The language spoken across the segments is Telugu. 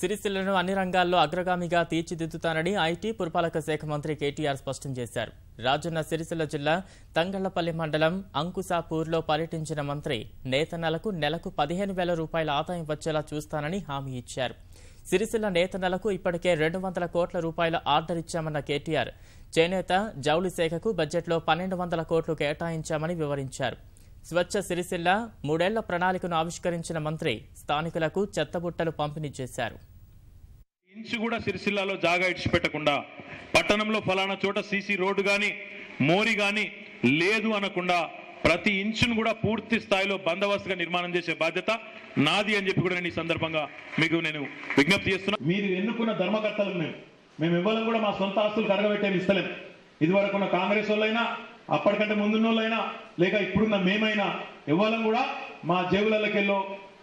సిరిసిల్లను అన్ని రంగాల్లో అగ్రగామిగా తీర్చిదిద్దుతానని ఐటీ పురపాలక శాఖ మంత్రి కేటీఆర్ స్పష్టం చేశారు. రాజన్న సిరిసిల్ల జిల్లా తంగళ్లపల్లి మండలం అంకుసాపూర్లో పర్యటించిన మంత్రి నేతన్నలకు నెలకు 15,000 రూపాయల ఆదాయం వచ్చేలా చూస్తానని హామీ ఇచ్చారు. సిరిసిల్ల నేతన్నలకు ఇప్పటికే 200 కోట్ల రూపాయల ఆర్డర్ ఇచ్చామన్న కేటీఆర్ చేనేత జౌళి శాఖకు బడ్జెట్లో 1,200 కోట్లు కేటాయించామని వివరించారు. స్వచ్ఛ సిరిసిల్ల 3 ఏళ్ల ప్రణాళికను ఆవిష్కరించిన మంత్రి స్థానికులకు చెత్తబుట్టలు పంపిణీ చేశారు. ఇంచు కూడా సిరిసిల్లాలో జాగా ఇడిచిపెట్టకుండా పట్టణంలో ఫలానా చోట సీసీ రోడ్డు గాని మోరి గాని లేదు అనకుండా ప్రతి ఇంచును కూడా పూర్తి స్థాయిలో బందోబస్తుగా నిర్మాణం చేసే బాధ్యత నాది అని చెప్పి కూడా నేను ఈ సందర్భంగా మీకు నేను విజ్ఞప్తి చేస్తున్నా. మీరు ఎన్నుకున్న ధర్మకర్తలు మేము ఇవ్వాలని కూడా మా సొంత ఆస్తులు కరగబెట్టేమి ఇస్తలేం. ఇదివరకు ఉన్న కాంగ్రెస్ వాళ్ళైనా అప్పటికంటే ముందున్న వాళ్ళైనా లేక ఇప్పుడున్న మేమైనా ఇవ్వాలని కూడా మా జేబులకెళ్ళో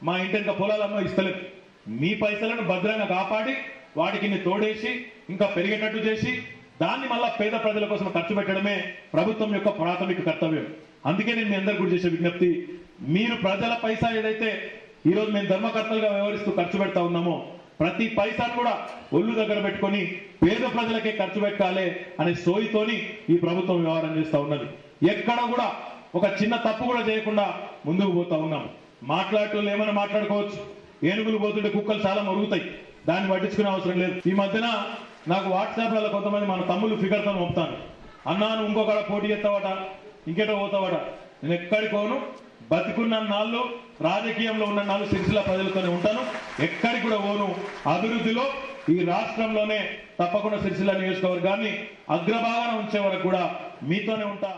మా ఇంటిక పొలాలమ్మో ఇస్తలేదు. మీ పైసలను భద్రంగా కాపాడి వాటికి తోడేసి ఇంకా పెరిగేటట్టు చేసి దాన్ని మళ్ళా పేద ప్రజల కోసం ఖర్చు పెట్టడమే ప్రభుత్వం యొక్క ప్రాథమిక కర్తవ్యం. అందుకే నేను మీ అందరికీ కూడా చేసే విజ్ఞప్తి, మీరు ప్రజల పైసా ఏదైతే ఈరోజు మేము ధర్మకర్తలుగా వ్యవహరిస్తూ ఖర్చు పెడతా ఉన్నామో ప్రతి పైసాను కూడా ఒళ్ళు దగ్గర పెట్టుకొని పేద ప్రజలకే ఖర్చు పెట్టాలి అనే సోయితోని ఈ ప్రభుత్వం వ్యవహారం చేస్తూ ఉన్నది. ఎక్కడ కూడా ఒక చిన్న తప్పు కూడా చేయకుండా ముందుకు పోతా ఉన్నాం. మాట్లాడటం ఏమైనా మాట్లాడుకోవచ్చు, ఏనుగులు పోతుంటే కుక్కలు చాలా మరుగుతాయి, దాన్ని పట్టించుకునే అవసరం లేదు. ఈ మధ్యన నాకు వాట్సాప్లలో కొంతమంది మన తమ్ముళ్ళు ఫిగర్తో పంపుతాను, అన్నాను ఇంకొకడ పోటీ చేస్తావట ఇంకేటో పోతావట. నేను ఎక్కడికి పోను, బతికున్న నాళ్ళు రాజకీయంలో ఉన్న నాళ్ళు సిరిసిల్ల ప్రజలతోనే ఉంటాను, ఎక్కడికి కూడా పోను. అభివృద్ధిలో ఈ రాష్ట్రంలోనే తప్పకుండా సిరిసిల్ల నియోజకవర్గాన్ని అగ్రభాగాన ఉంచే వరకు కూడా మీతోనే ఉంటా.